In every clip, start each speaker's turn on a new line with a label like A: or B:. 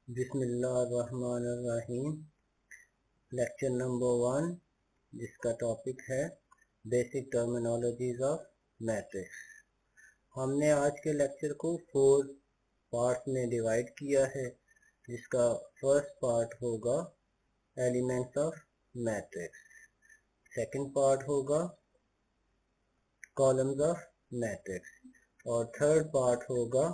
A: बिस्मिल्लाहिर्रहमानिर्रहीम। Lecture number 1 जिसका topic है बेसिक टर्मिनोलॉजीज ऑफ मैट्रिक्स। हमने आज के लेक्चर को 4 पार्ट में डिवाइड किया है, जिसका फर्स्ट पार्ट होगा elements of matrix, second part होगा कॉलम्स ऑफ मैट्रिक्स और थर्ड पार्ट होगा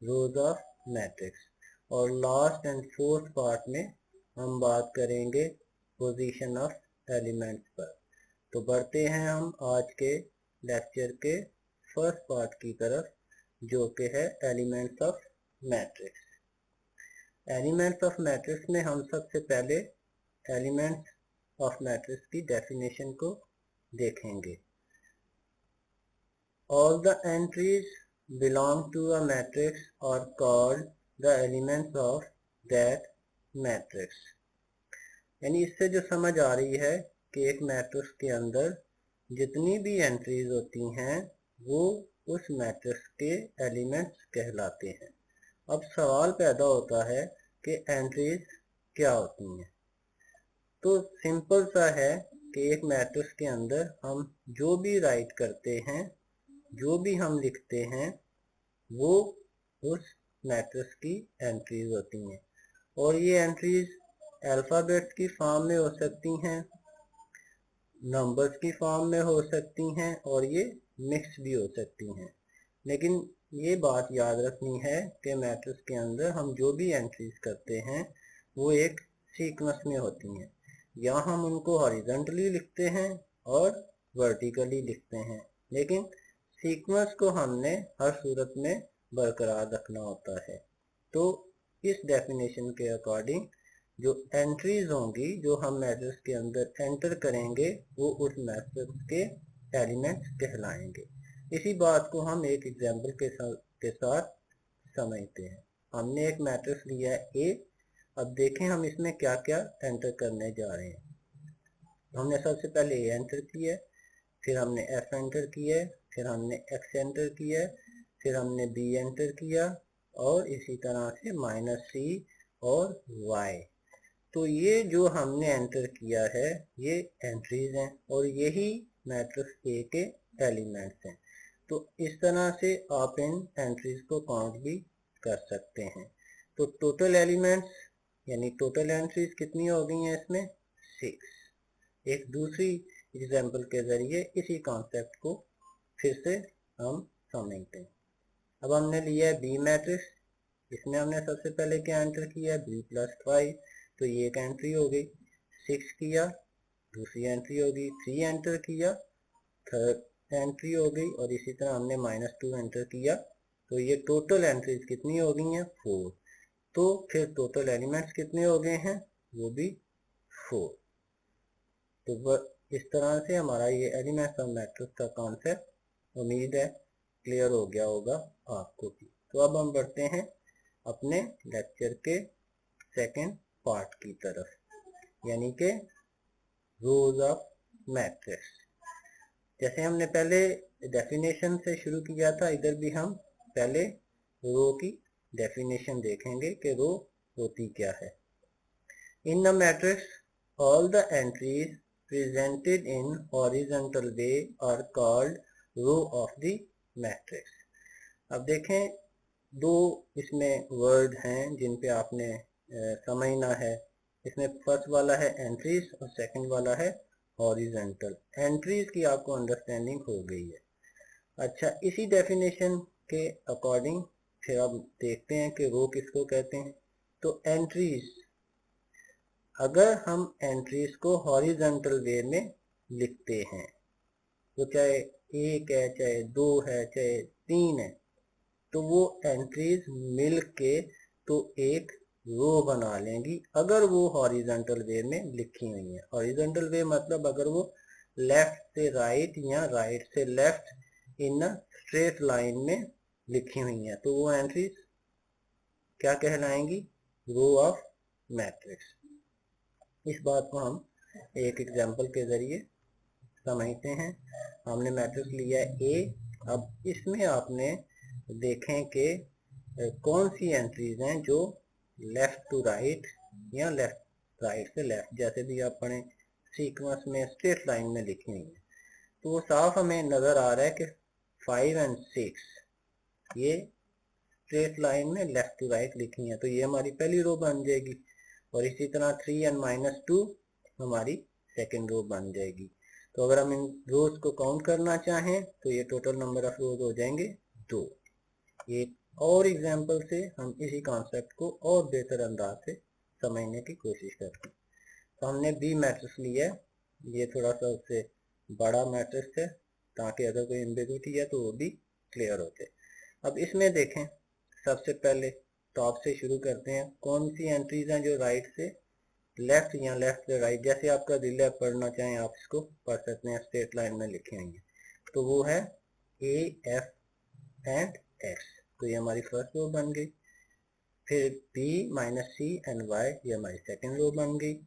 A: रोज ऑफ मैट्रिक्स और लास्ट एंड फोर्थ पार्ट में हम बात करेंगे पोजीशन ऑफ एलिमेंट्स पर। तो बढ़ते हैं हम आज के लेक्चर के फर्स्ट पार्ट की तरफ, जो कि है elements of matrix. Elements of matrix में हम सबसे पहले एलिमेंट्स ऑफ मैट्रिक्स की डेफिनेशन को देखेंगे। All the entries belong to a matrix are called the elements of that matrix। यानी इससे जो समझ आ रही है कि एक मैट्रिक्स के अंदर जितनी भी एंट्रीज होती हैं वो उस मैट्रिक्स के एलिमेंट्स कहलाते हैं। अब सवाल पैदा होता है कि एंट्रीज क्या होती हैं। तो सिंपल सा है कि एक मैट्रिक्स के अंदर हम जो भी राइट करते हैं, जो भी हम लिखते हैं, वो उस मैट्रिक्स की एंट्रीज होती हैं। और ये एंट्रीज अल्फ़ाबेट्स की फॉर्म में हो सकती हैं, नंबर्स की फॉर्म में हो सकती हैं और ये मिक्स भी हो सकती हैं। लेकिन ये बात याद रखनी है कि मैट्रिक्स के अंदर हम जो भी एंट्रीज करते हैं वो एक सीक्वेंस में होती हैं। या हम उनको हॉरिजॉन्टली लिखते हैं और वर्टिकली लिखते हैं, लेकिन सीक्वेंस को हमने हर सूरत में बरकरार रखना होता है। तो इस डेफिनेशन के अकॉर्डिंग जो एंट्रीज होंगी जो हम मैट्रिक्स के अंदर एंटर करेंगे वो उस मैट्रिक्स के एलिमेंट्स कहलाएंगे। इसी बात को हम एक एग्जाम्पल के साथ समझते हैं। हमने एक मैट्रिक्स लिया है ए। अब देखें हम इसमें क्या क्या एंटर करने जा रहे हैं। हमने सबसे पहले ए एंटर किया है, फिर हमने एफ एंटर किया है, फिर हमने एक्स एंटर किया, फिर हमने बी एंटर किया और इसी तरह से -c और y। तो ये जो हमने एंटर किया है ये एंट्रीज हैं और यही मैट्रिक्स ए के एलिमेंट्स हैं। तो इस तरह से आप इन एंट्रीज को काउंट भी कर सकते हैं। तो टोटल एलिमेंट्स यानी टोटल एंट्रीज कितनी हो गई हैं इसमें? 6। एक दूसरी एग्जाम्पल के जरिए इसी कॉन्सेप्ट को फिर से हम समझते हैं। अब हमने लिया है बी मैट्रिक्स। इसमें हमने सबसे पहले क्या एंटर किया है? b+5। तो ये एक एंट्री हो गई। 6 किया, दूसरी एंट्री होगी। 3 एंटर किया, थर्ड एंट्री हो गई और इसी तरह हमने -2 एंटर किया। तो ये टोटल एंट्रीज कितनी हो गई हैं? 4। तो फिर टोटल एलिमेंट्स कितने हो गए हैं? वो भी 4। तो इस तरह से हमारा ये एलिमेंट्स ऑफ मैट्रिक्स का कॉन्सेप्ट उम्मीद है क्लियर हो गया होगा आपको भी। तो अब हम बढ़ते हैं अपने लेक्चर के सेकंड पार्ट की तरफ, यानी कि रोज ऑफ मैट्रिक्स। जैसे हमने पहले डेफिनेशन से शुरू किया था, इधर भी हम पहले रो की डेफिनेशन देखेंगे कि रो होती क्या है। In the matrix all the entries presented in horizontal way are called row of the matrix। अब देखें दो इसमें वर्ड हैं जिन पे आपने समझना है। इसमें फर्स्ट वाला है एंट्रीज और सेकंड वाला है हॉरिजॉन्टल। एंट्रीज की आपको अंडरस्टैंडिंग हो गई है। अच्छा, इसी डेफिनेशन के अकॉर्डिंग फिर अब देखते हैं कि रो किसको कहते हैं। तो एंट्रीज, अगर हम एंट्रीज को हॉरिजॉन्टल वे में लिखते हैं, तो चाहे 1 है, चाहे 2 है, चाहे 3 है, तो वो एंट्रीज मिल के तो एक रो बना लेंगी अगर वो हॉरिजॉन्टल वे में लिखी हुई है। हॉरिजॉन्टल वे मतलब अगर वो लेफ्ट से राइट या राइट से लेफ्ट इन स्ट्रेट लाइन में लिखी हुई है, तो वो एंट्रीज क्या कहलाएंगी? Row of matrix. इस बात को हम एक एग्जाम्पल के जरिए समझते हैं। हमने मैट्रिक्स लिया है ए। अब इसमें आपने देखें कि कौन सी एंट्रीज हैं जो लेफ्ट टू राइट या लेफ्ट राइट से लेफ्ट, जैसे भी आप पढ़ें सीक्वेंस में स्ट्रेट लाइन में लिखी हुई है, तो वो साफ हमें नज़र आ रहा है कि 5 और 6 ये स्ट्रेट लाइन में लेफ्ट टू राइट लिखी है, तो ये हमारी पहली रो बन जाएगी। और इसी तरह 3 और -2 हमारी सेकेंड रो बन जाएगी। तो अगर हम इन रोज को काउंट करना चाहें तो ये टोटल नंबर ऑफ रोज हो जाएंगे 2। एक और एग्जांपल से हम इसी कॉन्सेप्ट को और बेहतर अंदाज से समझने की कोशिश करते हैं। तो हमने बी मैट्रिक्स लिया है, ये थोड़ा सा उससे बड़ा मैट्रिक्स है ताकि अगर कोई एम्बिग्युइटी है तो वो भी क्लियर होते। अब इसमें देखें, सबसे पहले टॉप से शुरू करते हैं। कौन सी एंट्रीज हैं जो राइट से लेफ्ट या लेफ्ट से राइट, जैसे आपका दिल है पढ़ना चाहें आप इसको पढ़ सकते हैं, स्ट्रेट लाइन में लिखे होंगे। तो वो है ए एफ एंड एक्स, तो ये हमारी फर्स्ट रो बन गई। फिर बी -c एंड वाई, ये हमारी सेकेंड रो बन गई।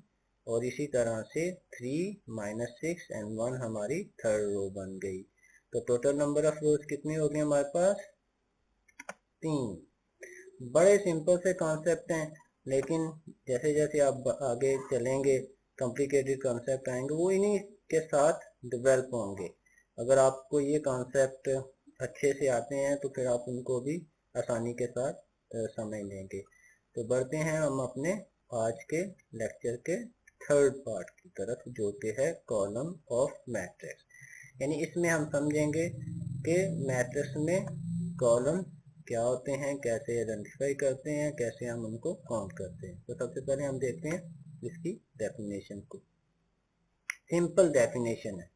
A: और इसी तरह से 3 -6 एंड 1 हमारी थर्ड रो बन गई। तो टोटल नंबर ऑफ रोज कितनी हो गई हमारे पास? 3। बड़े सिंपल से कॉन्सेप्ट हैं, लेकिन जैसे जैसे आप आगे चलेंगे कॉम्प्लिकेटेड कॉन्सेप्ट आएंगे, वो इन्हीं के साथ डेवलप होंगे। अगर आपको ये कॉन्सेप्ट अच्छे से आते हैं तो फिर आप उनको भी आसानी के साथ समझ लेंगे। तो बढ़ते हैं हम अपने आज के लेक्चर के थर्ड पार्ट की तरफ, जो कि है कॉलम ऑफ मैट्रिक्स। यानी इसमें हम समझेंगे कि मैट्रिक्स में कॉलम क्या होते हैं, कैसे आइडेंटिफाई करते हैं, कैसे हम उनको काउंट करते हैं। तो सबसे पहले हम देखते हैं इसकी डेफिनेशन को। सिंपल डेफिनेशन है,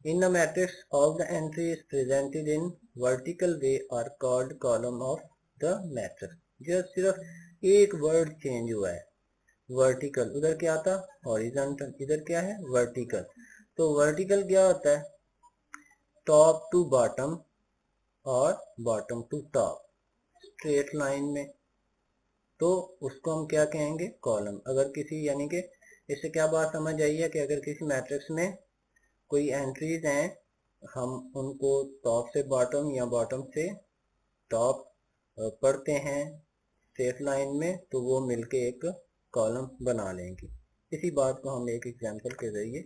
A: in a matrix all the entries presented in vertical way are called column of the matrix. जो सिर्फ एक वर्ड चेंज हुआ है, वर्टिकल उधर क्या था हॉरिजॉन्टल, इधर क्या है वर्टिकल। तो वर्टिकल क्या होता है? टॉप टू बॉटम और bottom to top straight line में, तो उसको हम क्या कहेंगे? कॉलम। अगर किसी, यानी कि इससे क्या बात समझ आई है कि अगर किसी मैट्रिक्स में कोई एंट्रीज हैं, हम उनको टॉप से बॉटम या बॉटम से टॉप पढ़ते हैं स्ट्रेट लाइन में, तो वो मिलके एक कॉलम बना लेंगे। इसी बात को हम एक एग्जांपल के जरिए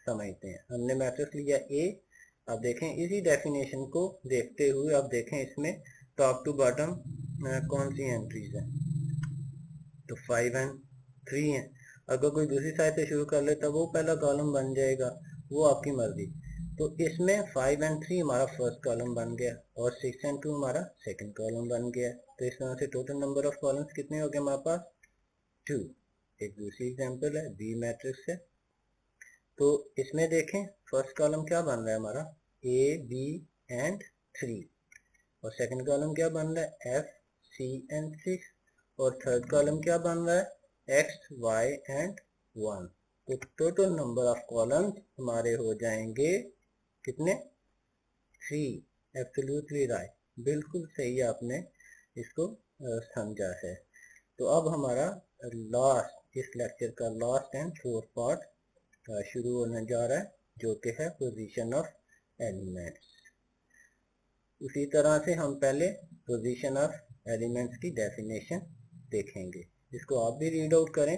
A: समझते हैं। हमने मैट्रिक्स लिया ए। अब देखें इसी डेफिनेशन को देखते हुए, अब देखें इसमें टॉप टू बॉटम कौन सी एंट्रीज हैं। तो 5 और 3 हैं। अगर कोई दूसरी साइड से शुरू कर ले तब वो पहला कॉलम बन जाएगा, वो आपकी मर्जी। तो इसमें 5 और 3 हमारा फर्स्ट कॉलम बन गया और 6 और 2 हमारा सेकंड कॉलम बन गया। तो इस तरह से टोटल नंबर ऑफ कॉलम्स कितने हो गए हमारे पास? 2। एक दूसरी एग्जांपल है, बी मैट्रिक्स है। तो इसमें देखें फर्स्ट कॉलम क्या बन रहा है हमारा? A B and 3। और सेकंड कॉलम क्या बन रहा है? F C and 6। और थर्ड कॉलम क्या बन रहा है? X Y and 1। तो टोटल नंबर ऑफ कॉलम्स हमारे हो जाएंगे कितने? 3। एब्सोल्युटली राइट, बिल्कुल सही आपने इसको समझा है। तो अब हमारा लास्ट, इस लेक्चर का लास्ट एंड फोर्थ पार्ट शुरू होने जा रहा है, जो कि है पोजीशन ऑफ एलिमेंट्स। उसी तरह से हम पहले पोजीशन ऑफ एलिमेंट्स की डेफिनेशन देखेंगे, इसको आप भी रीड आउट करें।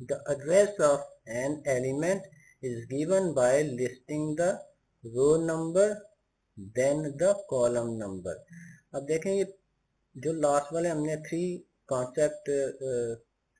A: The address of an element is given by listing the row number then the column number. अब देखें ये जो लास्ट वाले हमने 3 कॉन्सेप्ट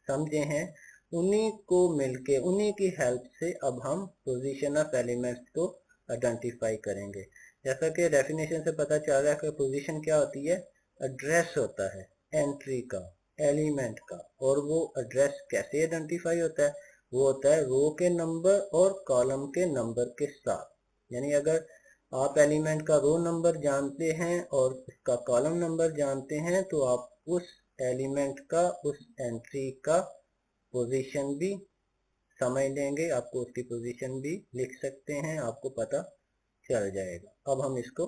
A: समझे हैं, उन्हीं को मिलके, उन्हीं की हेल्प से अब हम पोजीशन ऑफ एलिमेंट्स को आइडेंटिफाई करेंगे। जैसा कि डेफिनेशन से पता चल रहा है कि पोजीशन क्या होती है? एड्रेस होता है एंट्री का, एलिमेंट का। और वो एड्रेस कैसे आइडेंटिफाई होता है? वो होता है रो के नंबर और कॉलम के नंबर के साथ। यानी अगर आप एलिमेंट का रो नंबर जानते हैं और उसका कॉलम नंबर जानते हैं, तो आप उस एलिमेंट का, उस एंट्री का पोजीशन भी समझ लेंगे, आपको उसकी पोजीशन भी लिख सकते हैं, आपको पता चल जाएगा। अब हम इसको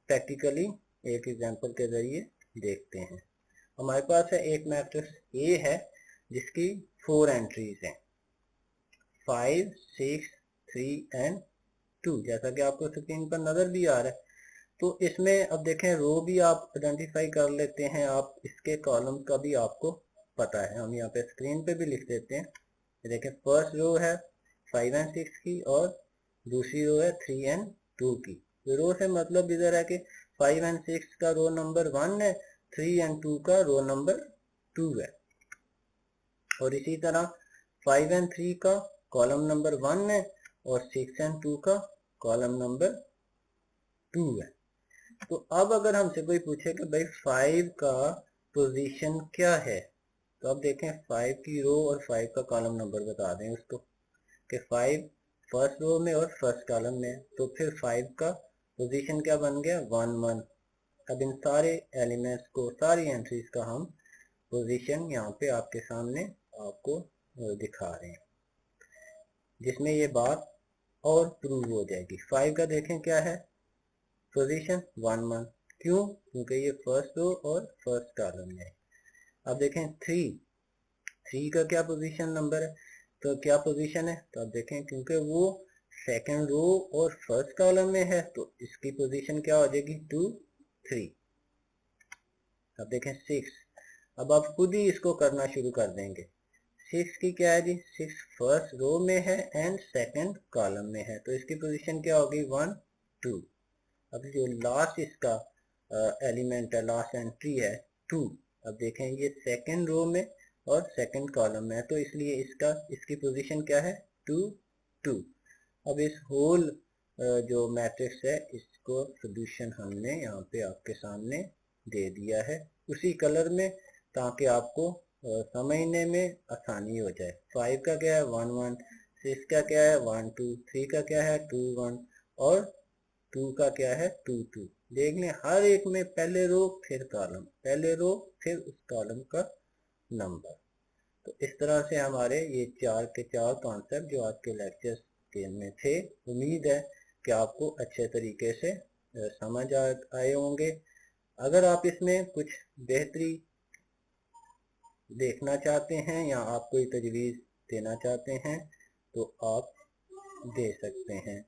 A: प्रैक्टिकली एक एग्जांपल के जरिए देखते हैं। हमारे पास है एक मैट्रिक्स ए है जिसकी 4 एंट्रीज हैं, 5 6 3 एंड 2, जैसा कि आपको स्क्रीन पर नजर भी आ रहा है। तो इसमें अब देखें रो भी आप आइडेंटिफाई कर लेते हैं, आप इसके कॉलम का भी आपको पता है, हम यहाँ पे स्क्रीन पे भी लिख देते हैं। देखें फर्स्ट रो है 5 एंड 6 की और दूसरी रो है 3 एंड 2 की। तो रो से मतलब इधर है कि 5 एंड 6 का रो नंबर 1 है, 3 एंड 2 का रो नंबर 2 है। और इसी तरह 5 एंड 3 का कॉलम नंबर 1 है और 6 एंड 2 का कॉलम नंबर 2 है। तो अब अगर हमसे कोई पूछे कि भाई 5 का पोजीशन क्या है, तो अब देखें 5 की रो और 5 का कॉलम नंबर बता दें उसको कि 5 फर्स्ट रो में और फर्स्ट कॉलम में, तो फिर 5 का पोजीशन क्या बन गया 1 1। अब इन सारे एलिमेंट्स को, सारी एंट्रीज का हम पोजीशन यहाँ पे आपके सामने आपको दिखा रहे हैं, जिसमें ये बात और प्रूव हो जाएगी। 5 का देखें क्या है पोजीशन 1 1, क्यों? क्योंकि ये फर्स्ट रो और फर्स्ट कॉलम में है। अब देखें 3 का क्या पोजीशन नंबर है, तो क्या पोजीशन है, तो अब देखें क्योंकि वो सेकंड रो और फर्स्ट कॉलम में है तो इसकी पोजीशन क्या हो जाएगी 2 3। अब देखें 6, अब आप खुद ही इसको करना शुरू कर देंगे। 6 की क्या है जी, 6 फर्स्ट रो में है एंड सेकंड कॉलम में है, तो इसकी पोजीशन क्या होगी 1 2। अब जो लास्ट इसका एलिमेंट है, लास्ट एंट्री है 2, अब देखें ये सेकंड रो में और सेकंड कॉलम में है, तो इसलिए इसकी पोजीशन क्या है 2 2। अब इस होल जो मैट्रिक्स है इसको सोल्यूशन हमने यहाँ पे आपके सामने दे दिया है उसी कलर में, ताकि आपको समझने में आसानी हो जाए। 5 का क्या है 1 1, 6 का क्या है 1 2, 3 का क्या है 2 1 और 2 का क्या है 2 2। देख लें हर एक में पहले रो फिर कॉलम, पहले रो फिर उस कॉलम का नंबर। तो इस तरह से हमारे ये 4 के 4 कॉन्सेप्ट जो आज के लेक्चर्स के में थे, उम्मीद है कि आपको अच्छे तरीके से समझ आए होंगे। अगर आप इसमें कुछ बेहतरी देखना चाहते हैं या आप कोई तजवीज़ देना चाहते हैं तो आप दे सकते हैं।